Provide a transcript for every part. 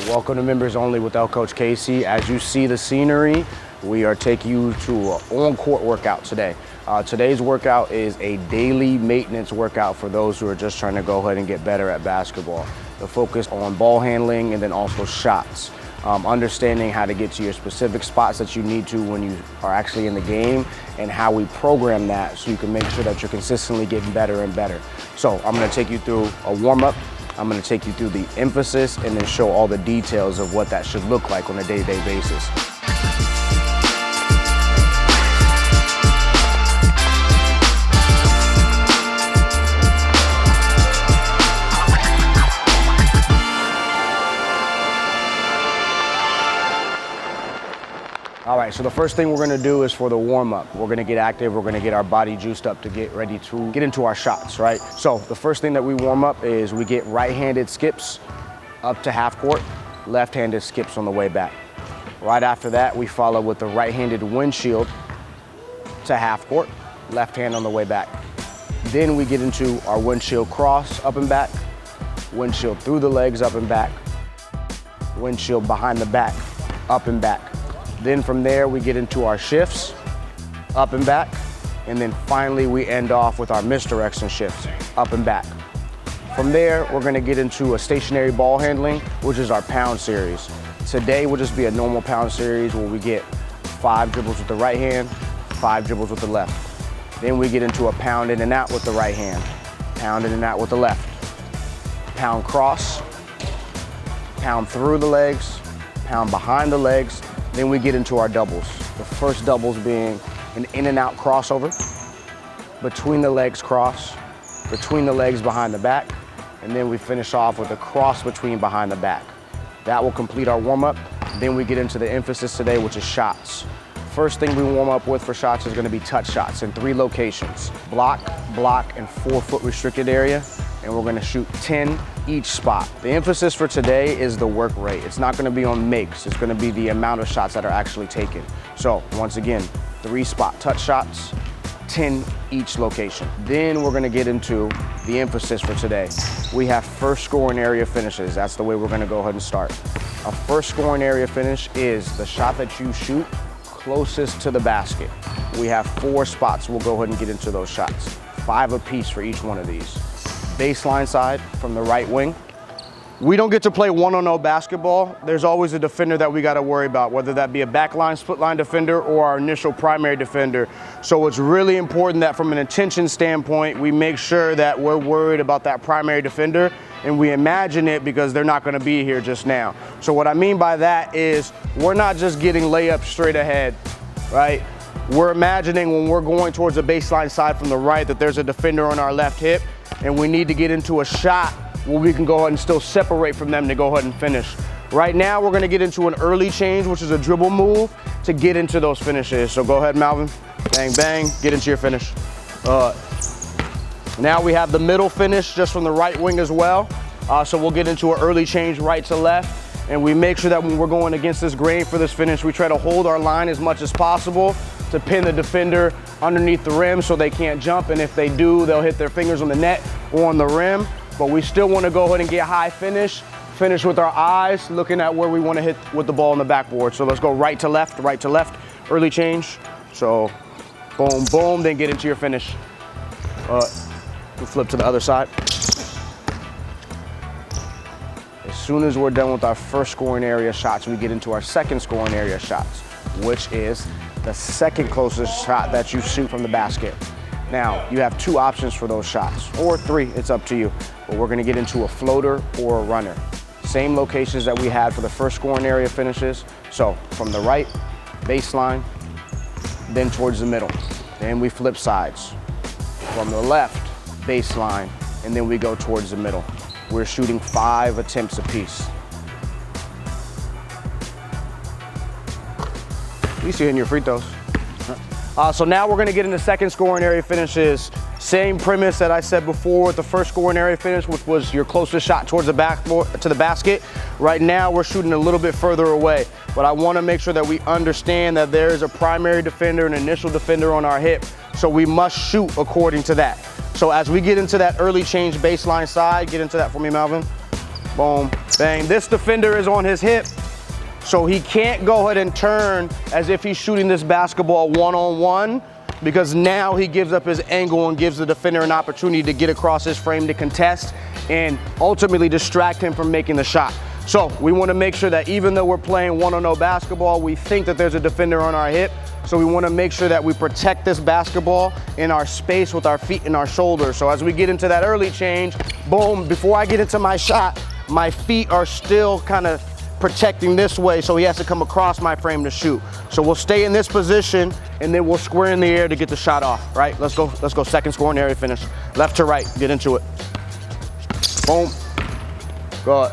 Welcome to Members Only with Coach Casey. As you see the scenery, we are taking you to an on-court workout today. Today's workout is a daily maintenance workout for those who are just trying to go ahead and get better at basketball. The focus on ball handling and then also shots. Understanding how to get to your specific spots that you need to when you are actually in the game and how we program that so you can make sure that you're consistently getting better and better. So I'm going to take you through a warm-up. I'm going to take you through the emphasis and then show all the details of what that should look like on a day-to-day basis. All right, so the first thing we're gonna do is for the warm-up. We're gonna get active, we're gonna get our body juiced up to get ready to get into our shots, right? So the first thing that we warm up is we get right-handed skips up to half court, left-handed skips on the way back. Right after that, we follow with the right-handed windshield to half court, left hand on the way back. Then we get into our windshield cross up and back, windshield through the legs up and back, windshield behind the back, up and back. Then from there, we get into our shifts, up and back, and then finally we end off with our misdirection shifts, up and back. From there, we're gonna get into a stationary ball handling, which is our pound series. Today will just be a normal pound series where we get 5 dribbles with the right hand, 5 dribbles with the left. Then we get into a pound in and out with the right hand, pound in and out with the left. Pound cross, pound through the legs, pound behind the legs. Then we get into our doubles. The first doubles being an in and out crossover, between the legs cross, between the legs behind the back, and then we finish off with a cross between behind the back. That will complete our warm up. Then we get into the emphasis today, which is shots. First thing we warm up with for shots is gonna be touch shots in 3 locations: block, block, and 4-foot restricted area. And we're gonna shoot 10 each spot. The emphasis for today is the work rate. It's not gonna be on makes, it's gonna be the amount of shots that are actually taken. So once again, 3 spot touch shots, 10 each location. Then we're gonna get into the emphasis for today. We have first scoring area finishes. That's the way we're gonna go ahead and start. A first scoring area finish is the shot that you shoot closest to the basket. We have 4 spots. We'll go ahead and get into those shots. 5 apiece for each one of these. Baseline side from the right wing. We don't get to play one-on-one basketball. There's always a defender that we got to worry about, whether that be a backline, split line defender, or our initial primary defender. So it's really important that from an intention standpoint, we make sure that we're worried about that primary defender and we imagine it because they're not going to be here just now. So what I mean by that is we're not just getting layups straight ahead, right? We're imagining when we're going towards the baseline side from the right that there's a defender on our left hip, and we need to get into a shot where we can go ahead and still separate from them to go ahead and finish. Right now, we're gonna get into an early change, which is a dribble move to get into those finishes. So go ahead, Malvin. Bang, bang, get into your finish. Now we have the middle finish just from the right wing as well. So we'll get into an early change right to left, and we make sure that when we're going against this grain for this finish, we try to hold our line as much as possible to pin the defender underneath the rim so they can't jump, and if they do, they'll hit their fingers on the net or on the rim. But we still want to go ahead and get high finish with our eyes, looking at where we want to hit with the ball on the backboard. So let's go right to left, early change. So boom, boom, then get into your finish. We'll flip to the other side. As soon as we're done with our first scoring area shots, we get into our second scoring area shots, which is the second closest shot that you shoot from the basket. Now, you have 2 options for those shots, or 3, it's up to you. But we're gonna get into a floater or a runner. Same locations that we had for the first scoring area finishes. So from the right, baseline, then towards the middle. Then we flip sides. From the left, baseline, and then we go towards the middle. We're shooting 5 attempts apiece. At least you're hitting your free throws. So now we're gonna get into second scoring area finishes. Same premise that I said before with the first scoring area finish, which was your closest shot towards the backboard to the basket. Right now we're shooting a little bit further away, but I wanna make sure that we understand that there is a primary defender, an initial defender on our hip, so we must shoot according to that. So as we get into that early change baseline side, get into that for me, Malvin. boom, bang. This defender is on his hip, so he can't go ahead and turn as if he's shooting this basketball one-on-one, because now he gives up his angle and gives the defender an opportunity to get across his frame to contest and ultimately distract him from making the shot. So we want to make sure that even though we're playing 1-on-0 basketball, we think that there's a defender on our hip. So we want to make sure that we protect this basketball in our space with our feet and our shoulders. So as we get into that early change, boom, before I get into my shot, my feet are still kind of protecting this way, so he has to come across my frame to shoot. So we'll stay in this position and then we'll square in the air to get the shot off, right? Let's go second scoring area finish. Left to right, get into it. Boom, good.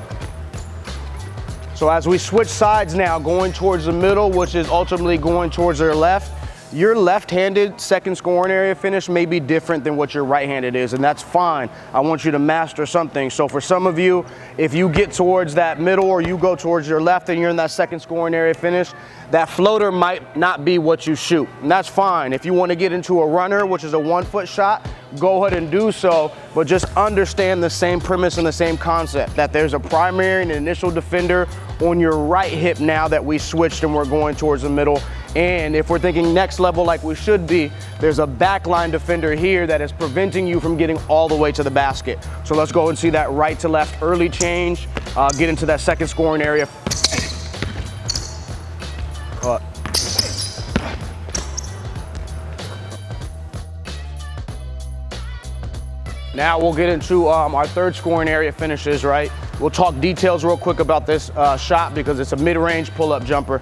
So as we switch sides now, going towards the middle, which is ultimately going towards their left, your left-handed second scoring area finish may be different than what your right-handed is, and that's fine. I want you to master something. So for some of you, if you get towards that middle or you go towards your left and you're in that second scoring area finish, that floater might not be what you shoot, and that's fine. If you want to get into a runner, which is a 1-foot shot, go ahead and do so, but just understand the same premise and the same concept, that there's a primary and initial defender on your right hip now that we switched and we're going towards the middle. And if we're thinking next level like we should be, there's a backline defender here that is preventing you from getting all the way to the basket. So let's go and see that right to left early change, get into that second scoring area. Now we'll get into our third scoring area finishes, right? We'll talk details real quick about this shot because it's a mid-range pull-up jumper.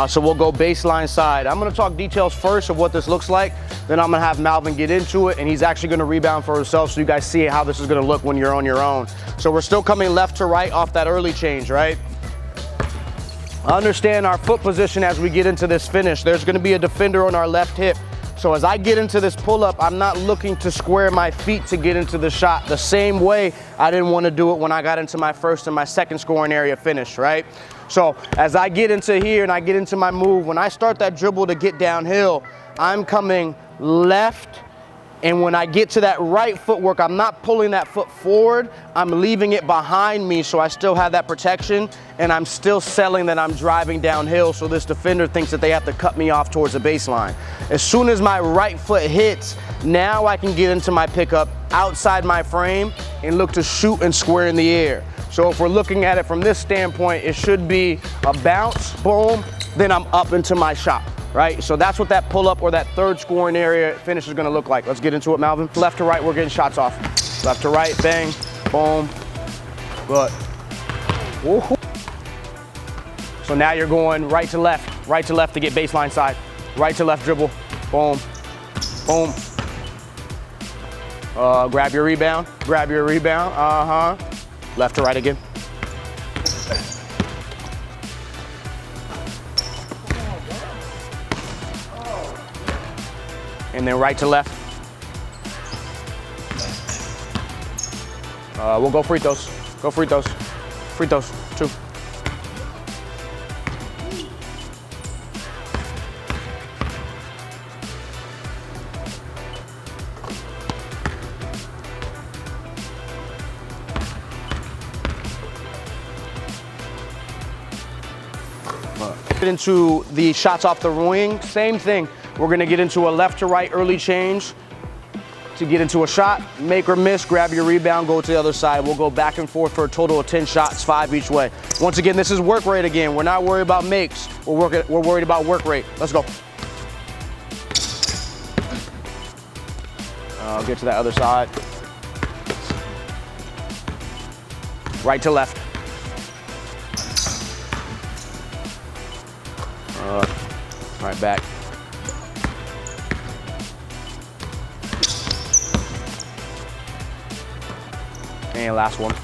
So we'll go baseline side. I'm gonna talk details first of what this looks like, then I'm gonna have Malvin get into it, and he's actually gonna rebound for himself so you guys see how this is gonna look when you're on your own. So we're still coming left to right off that early change, right? Understand our foot position as we get into this finish. There's gonna be a defender on our left hip. So as I get into this pull-up, I'm not looking to square my feet to get into the shot the same way I didn't want to do it when I got into my first and my second scoring area finish, right? So as I get into here and I get into my move, when I start that dribble to get downhill, I'm coming left, and when I get to that right footwork, I'm not pulling that foot forward, I'm leaving it behind me so I still have that protection, and I'm still selling that I'm driving downhill so this defender thinks that they have to cut me off towards the baseline. As soon as my right foot hits, now I can get into my pickup outside my frame and look to shoot and square in the air. So if we're looking at it from this standpoint, it should be a bounce, boom, then I'm up into my shot. Right, so that's what that pull-up or that third scoring area finish is gonna look like. Let's get into it, Malvin. Left to right, we're getting shots off. Left to right, bang, boom, good. Woo-hoo. So now you're going right to left to get baseline side. Right to left dribble, boom, boom. Grab your rebound, Left to right again. And then right to left. We'll go free throws. Free throws, 2. Get into the shots off the wing, same thing. We're gonna get into a left to right early change to get into a shot, make or miss, grab your rebound, go to the other side. We'll go back and forth for a total of 10 shots, 5 each way. Once again, this is work rate again. We're not worried about makes, we're worried about work rate. Let's go. I'll get to that other side. Right to left. Right back. And last one.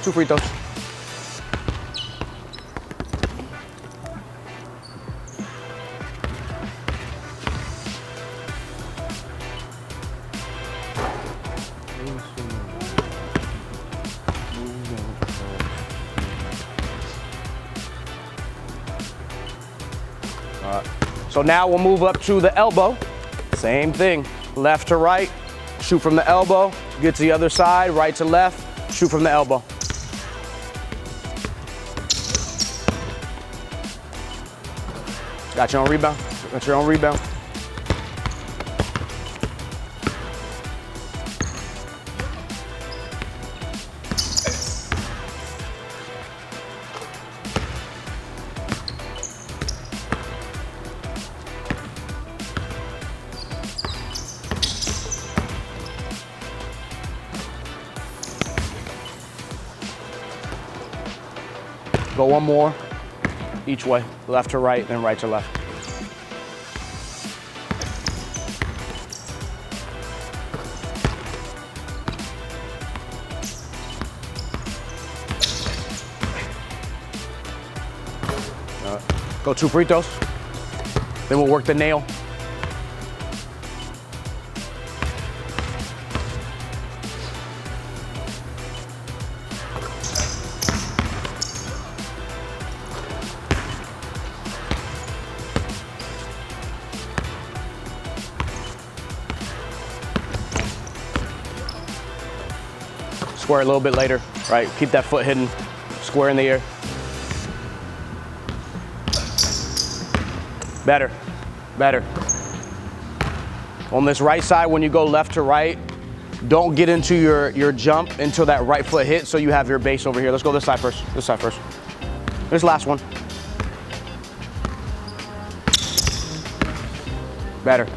2 free throws. So now we'll move up to the elbow. Same thing, left to right, shoot from the elbow, get to the other side, right to left, shoot from the elbow. Got your own rebound, got your own rebound. Go one more, each way, left to right, then right to left. Go 2 free throws, then we'll work the nail. Square a little bit later, right? Keep that foot hidden, square in the air. Better, better. On this right side, when you go left to right, don't get into your jump until that right foot hits so you have your base over here. Let's go this side first, this side first. This last one. Better.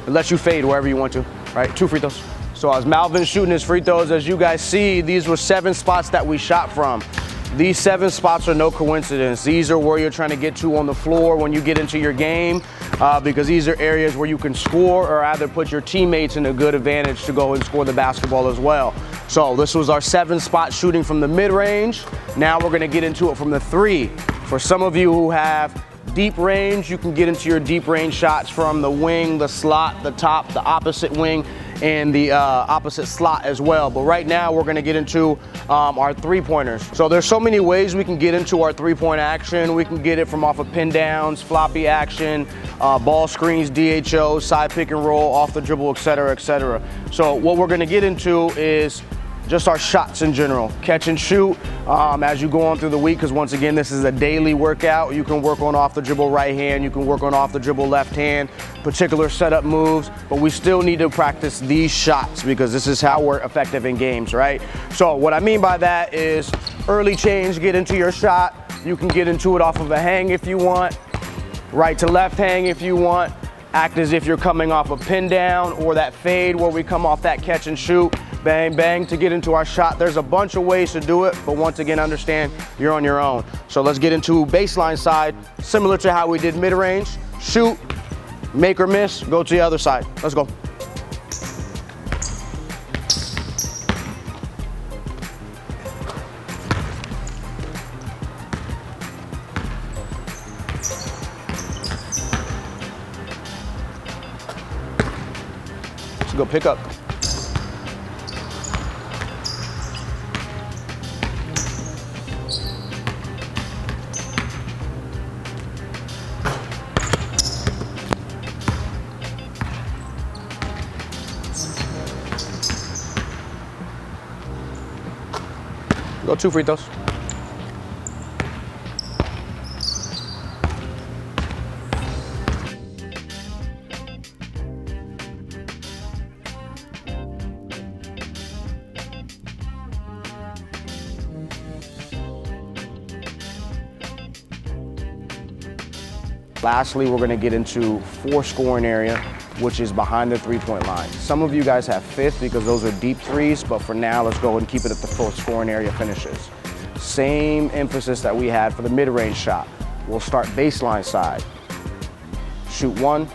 It lets you fade wherever you want to, right? 2 free throws. So as Malvin's shooting his free throws, as you guys see, these were 7 spots that we shot from. These 7 spots are no coincidence. These are where you're trying to get to on the floor when you get into your game, because these are areas where you can score or either put your teammates in a good advantage to go and score the basketball as well. So this was our 7 spot shooting from the mid-range. Now we're gonna get into it from the 3. For some of you who have deep range, you can get into your deep range shots from the wing, the slot, the top, the opposite wing, and the opposite slot as well. But right now we're gonna get into our 3-pointers. So there's so many ways we can get into our 3-point action. We can get it from off of pin downs, floppy action, ball screens, DHO, side pick and roll, off the dribble, et cetera, et cetera. So what we're gonna get into is just our shots in general. Catch and shoot as you go on through the week, because once again, this is a daily workout. You can work on off the dribble right hand, you can work on off the dribble left hand, particular setup moves, but we still need to practice these shots because this is how we're effective in games, right? So what I mean by that is early change, get into your shot. You can get into it off of a hang if you want, right to left hang if you want, act as if you're coming off a pin down or that fade where we come off that catch and shoot. Bang, bang, to get into our shot. There's a bunch of ways to do it, but once again, understand you're on your own. So let's get into baseline side, similar to how we did mid-range. Shoot, make or miss, go to the other side. Let's go. Let's go pick up. Go 2 free throws. Lastly, we're gonna get into 4 scoring area, which is behind the 3-point line. Some of you guys have 5th because those are deep threes, but for now, let's go and keep it at the 4th scoring area finishes. Same emphasis that we had for the mid-range shot. We'll start baseline side. Shoot 1,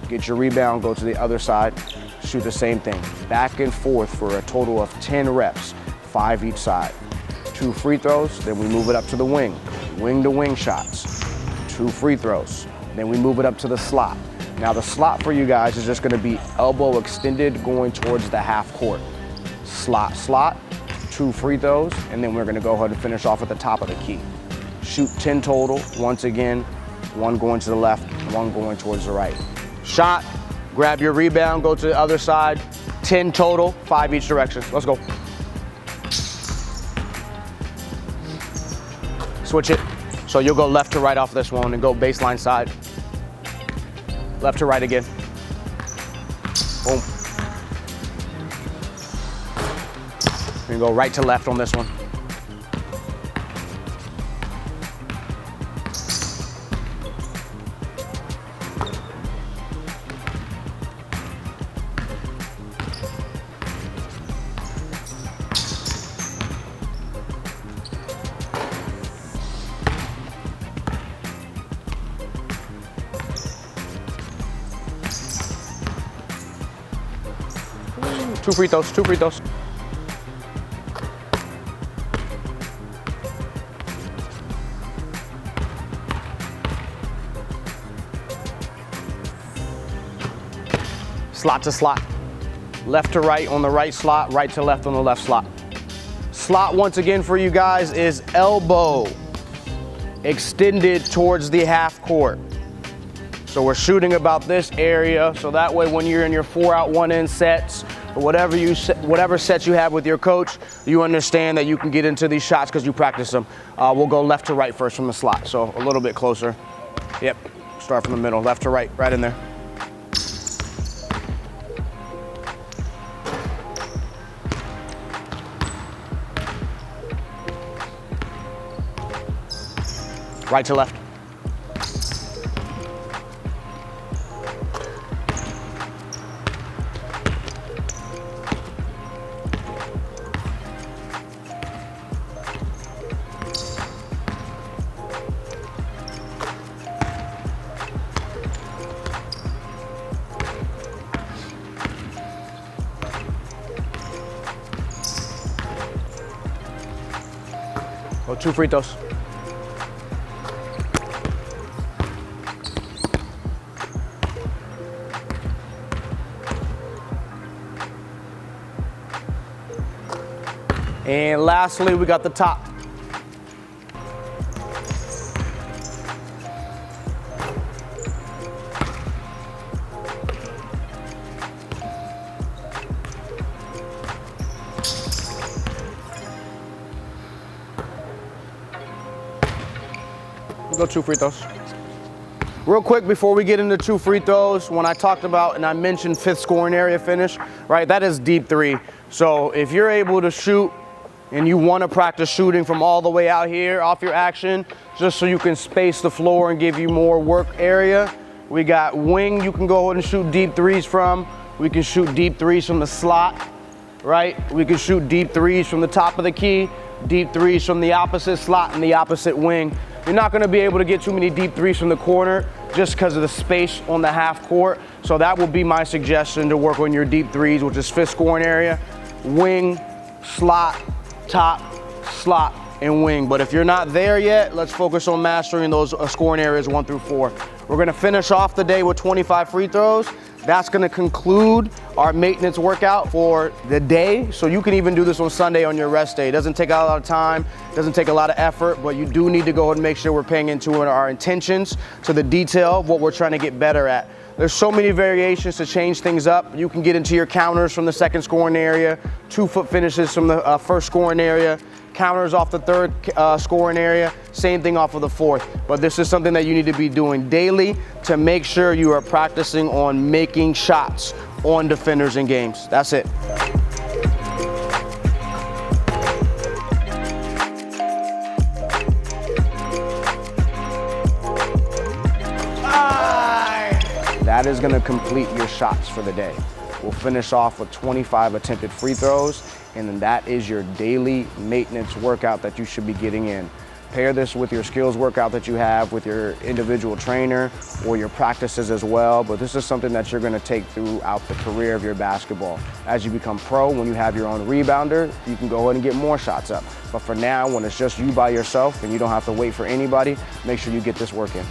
get your rebound, go to the other side, shoot the same thing. Back and forth for a total of 10 reps, 5 each side. 2 free throws, then we move it up to the wing. Wing to wing shots, 2 free throws. Then we move it up to the slot. Now the slot for you guys is just gonna be elbow extended going towards the half court. Slot, slot, 2 free throws, and then we're gonna go ahead and finish off at the top of the key. Shoot 10 total, once again, 1 going to the left, 1 going towards the right. Shot, grab your rebound, go to the other side. 10 total, 5 each direction. Let's go. Switch it. So you'll go left to right off this one and go baseline side. Left to right again. Boom. And go right to left on this one. Two free throws, 2 free throws. Slot to slot. Left to right on the right slot, right to left on the left slot. Slot once again for you guys is elbow extended towards the half court. So we're shooting about this area, so that way when you're in your 4 out 1 in sets, or whatever sets you have with your coach, you understand that you can get into these shots because you practice them. We'll go left to right first from the slot, so a little bit closer. Yep, start from the middle, left to right, right in there. Right to left. Go 2 free throws. And lastly, we got the top. We'll go 2 free throws. Real quick before we get into 2 free throws, when I talked about and I mentioned 5th scoring area finish, right, that is deep 3. So if you're able to shoot and you want to practice shooting from all the way out here off your action, just so you can space the floor and give you more work area, we got wing you can go ahead and shoot deep 3s from. We can shoot deep 3s from the slot, right? We can shoot deep 3s from the top of the key, deep 3s from the opposite slot and the opposite wing. You're not going to be able to get too many deep 3s from the corner just because of the space on the half court. So that will be my suggestion to work on your deep 3s, which is 5th scoring area, wing, slot, top, slot, and wing. But if you're not there yet, let's focus on mastering those scoring areas 1 through 4. We're going to finish off the day with 25 free throws. That's going to conclude our maintenance workout for the day. So you can even do this on Sunday on your rest day. It doesn't take a lot of time, doesn't take a lot of effort, but you do need to go ahead and make sure we're paying into our intentions to the detail of what we're trying to get better at. There's so many variations to change things up. You can get into your counters from the 2nd scoring area, 2-foot finishes from the 1st scoring area, counters off the 3rd scoring area, same thing off of the 4th. But this is something that you need to be doing daily to make sure you are practicing on making shots on defenders in games. That's it. That is going to complete your shots for the day. We'll finish off with 25 attempted free throws, and then that is your daily maintenance workout that you should be getting in. Pair this with your skills workout that you have with your individual trainer or your practices as well, but this is something that you're going to take throughout the career of your basketball. As you become pro, when you have your own rebounder, you can go ahead and get more shots up. But for now, when it's just you by yourself and you don't have to wait for anybody, make sure you get this work in.